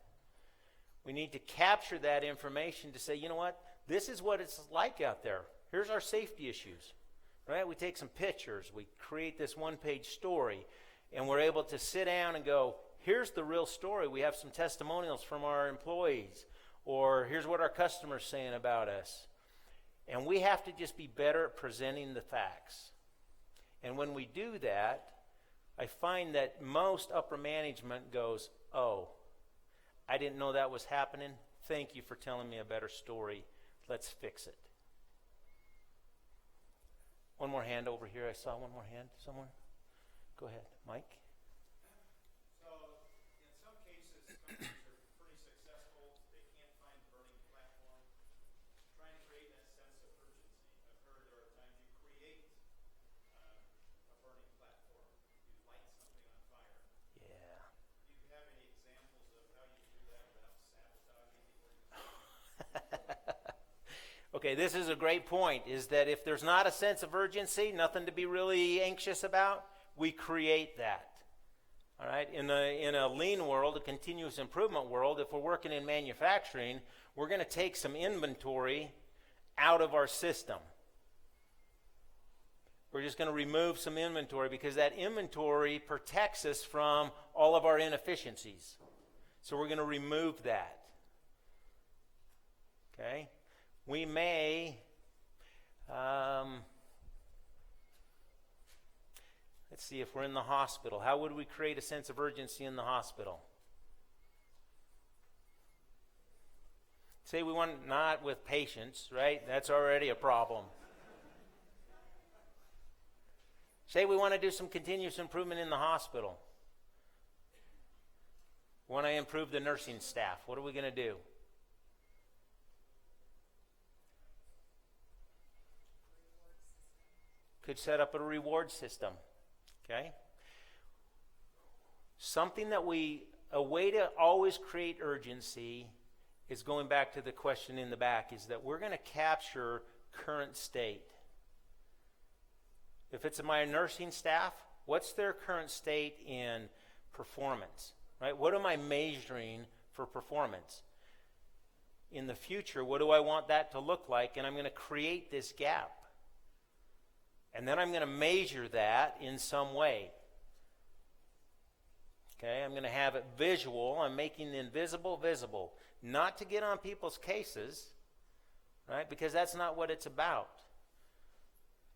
We need to capture that information to say, you know what? This is what it's like out there. Here's our safety issues. Right? We take some pictures, we create this one-page story, and we're able to sit down and go, here's the real story. We have some testimonials from our employees, or here's what our customers saying about us. And we have to just be better at presenting the facts. And when we do that, I find that most upper management goes, oh, I didn't know that was happening. Thank you for telling me a better story. Let's fix it. One more hand over here. I saw one more hand somewhere. Go ahead, Mike. So, in some cases, companies are pretty successful. They can't find a burning platform. Trying to create that sense of urgency. I've heard there are times you create Okay, this is a great point, is that if there's not a sense of urgency, nothing to be really anxious about, we create that. All right, in a lean world, a continuous improvement world, if we're working in manufacturing, we're going to take some inventory out of our system. We're just going to remove some inventory because that inventory protects us from all of our inefficiencies. So we're going to remove that. Okay? We may, let's see, if we're in the hospital, how would we create a sense of urgency in the hospital? Say we want, not with patients, right? That's already a problem. Say we want to do some continuous improvement in the hospital. We want to improve the nursing staff. What are we going to do? Could set up a reward system. Okay? Something that a way to always create urgency is going back to the question in the back, is that we're going to capture current state. If it's my nursing staff, what's their current state in performance? Right? What am I measuring for performance? In the future, what do I want that to look like? And I'm going to create this gap. And then I'm going to measure that in some way. Okay, I'm going to have it visual. I'm making the invisible visible. Not to get on people's cases, right? Because that's not what it's about.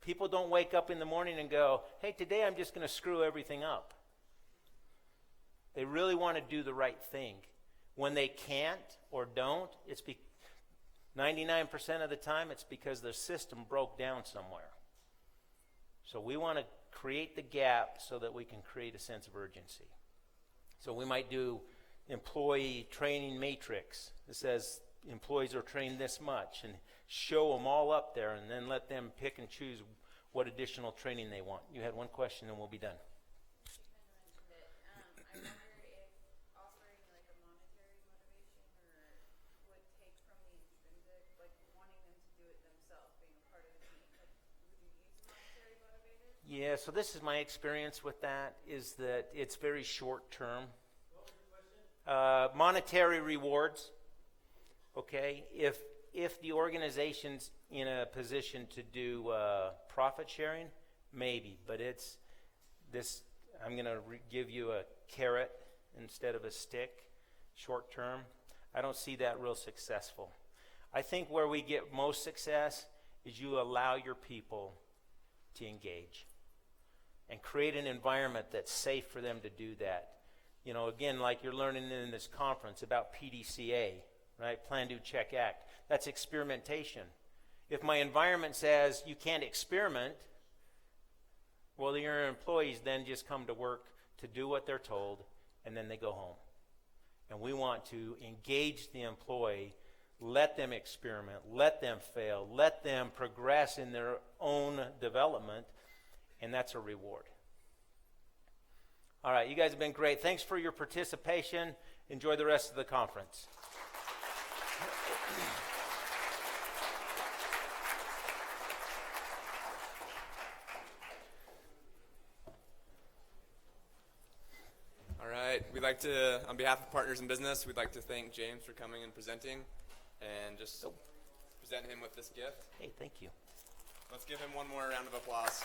People don't wake up in the morning and go, hey, today I'm just going to screw everything up. They really want to do the right thing. When they can't or don't, 99% of the time it's because the system broke down somewhere. So we want to create the gap so that we can create a sense of urgency. So we might do employee training matrix. It says employees are trained this much, and show them all up there and then let them pick and choose what additional training they want. You had one question and we'll be done. I wonder if offering like a monetary motivation would take from the intrinsic, like wanting them to do it themselves, being a part of the team. Like, would you use monetary motivators? Yeah, so this is my experience with that, is that it's very short term. What was the question? Monetary rewards. Okay, if the organization's in a position to do profit sharing, maybe, but it's this. I'm going to give you a carrot instead of a stick, short term. I don't see that real successful. I think where we get most success is you allow your people to engage and create an environment that's safe for them to do that. You know, again, like you're learning in this conference about PDCA, right? Plan, Do, Check, Act. That's experimentation. If my environment says you can't experiment, well, your employees then just come to work to do what they're told, and then they go home. And we want to engage the employee, let them experiment, let them fail, let them progress in their own development, and that's a reward. All right, you guys have been great. Thanks for your participation. Enjoy the rest of the conference. All right, we'd like to, on behalf of Partners in Business, we'd like to thank James for coming and presenting, and just present him with this gift. Hey, thank you. Let's give him one more round of applause.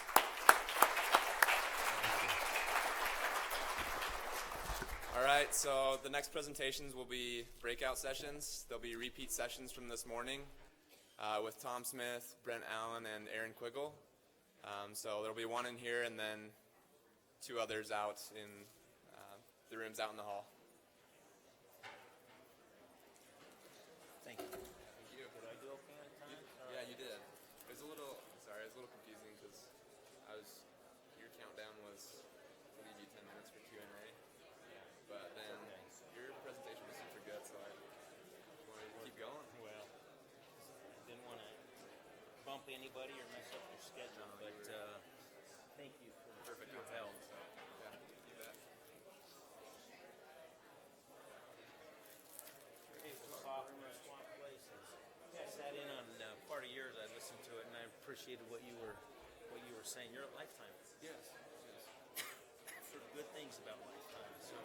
All right, so the next presentations will be breakout sessions. There'll be repeat sessions from this morning with Tom Smith, Brent Allen, and Aaron Quiggle. So there'll be one in here and then two others out in the rooms out in the hall. Thank you. Thank you. Did I do okay on time? Yeah, you did. It was a little confusing because your countdown was, I believe, 10 minutes for Q&A. But then your presentation was super good, so I wanted to keep going. Well, didn't want to bump anybody or mess up your schedule, but thank you for your help. Yeah, you bet. Hey, we'll swap places. I sat in on part of your appreciated what you were saying. You're at Lifetime. Yes. I've heard good things about Lifetime. So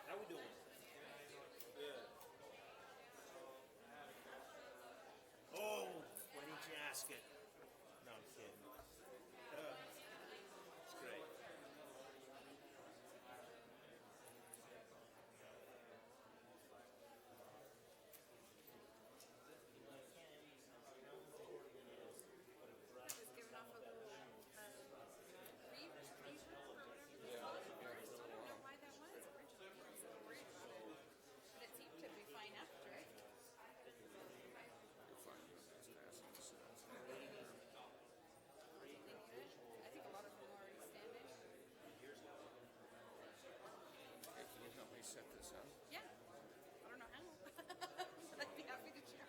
how we doing? Good. Oh, why didn't you ask it? No, I'm kidding. It's great. Just giving off a little reverb or whatever they call it first. I don't know why that was originally. I was so worried about it. But it seemed to be fine after it. You'll find it next to asking the sales. They need it. I think a lot of them are already standing. Hey, can you help me set this up? Yeah. I don't know how. But I'd be happy to try.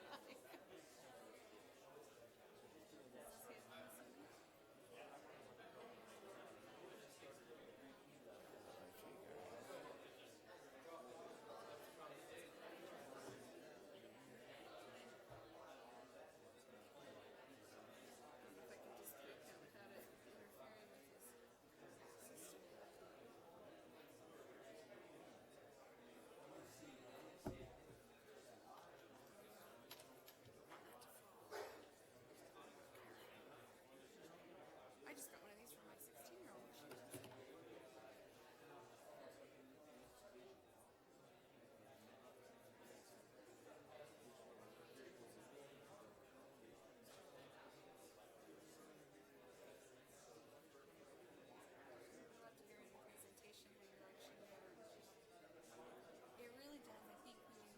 If I could just click that without it interfering with his system. I just got one of these for my 16-year-old. I love hearing the presentation when you're actually there. It really does. I think when you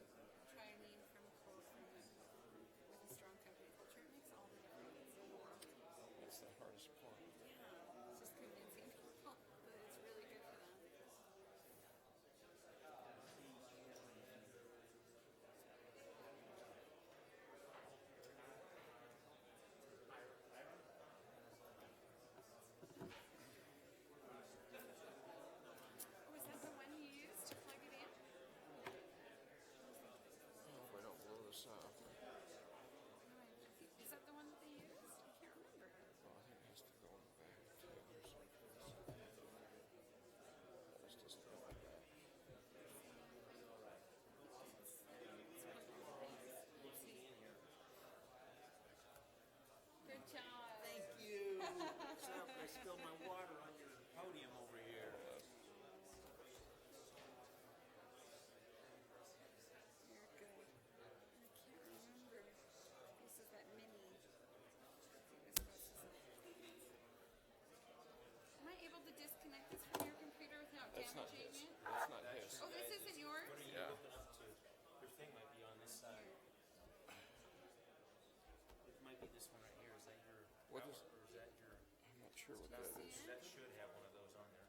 try and lean from with a strong company culture, it makes all the difference in the world. That's the hardest part. Yeah, it's just convincing people that it's really good for them. Oh, is that the one you used to plug it in? If I don't blow this up, Is that the one that they used? I can't remember. well, I think it has to go in the back too or something. Let's just go like that. Good job. Thank you. What's up? I spilled my water on your podium over here. You're good. I can't remember. This is that mini. I think this goes to Am I able to disconnect this from your computer without That's not damaging his. it? That's not his. Oh, this isn't yours? What are you Yeah. hooking up to? Your thing might be on this side. It might be this one right here. Is that your What power, is- or is that your? I'm not sure what that is. That should have one of those on there.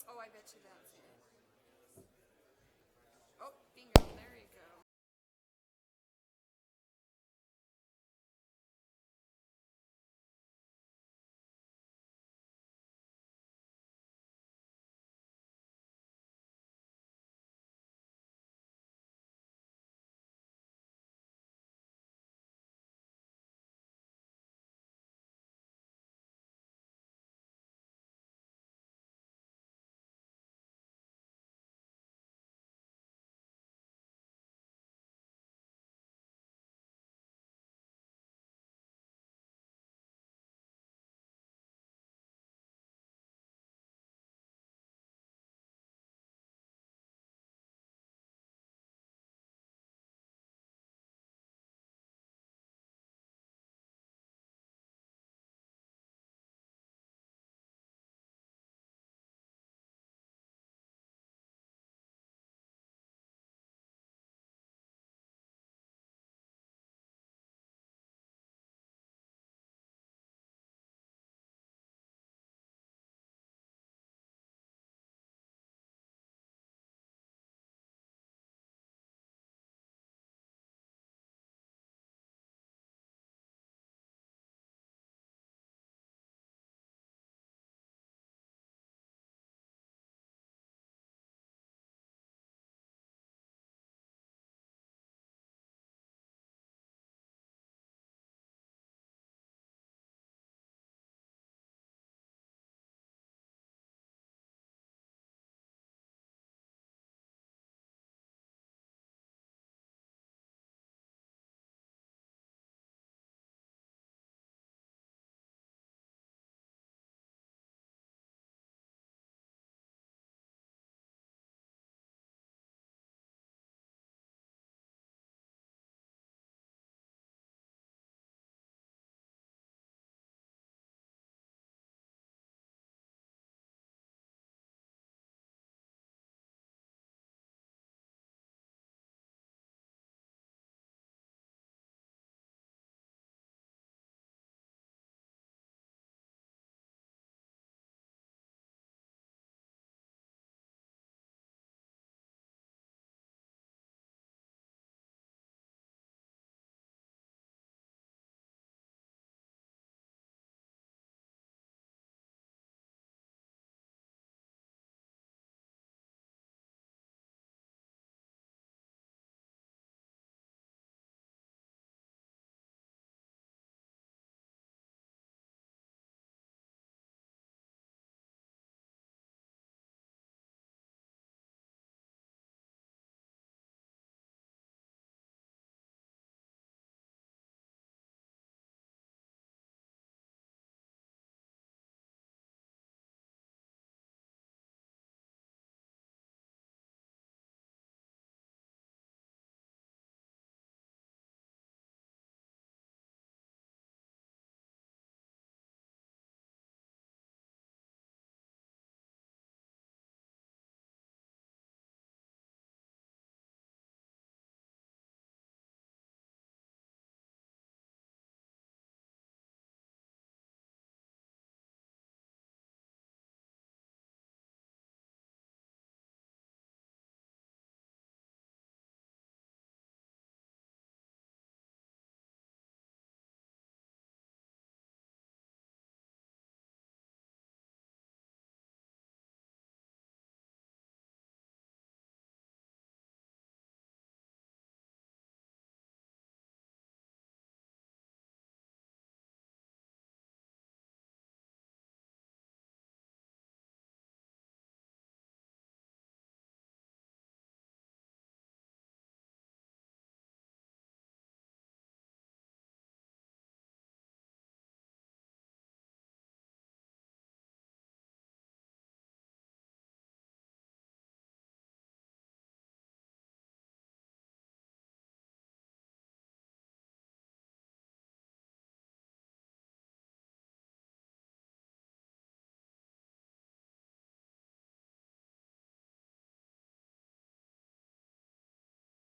Oh, I bet you that's it.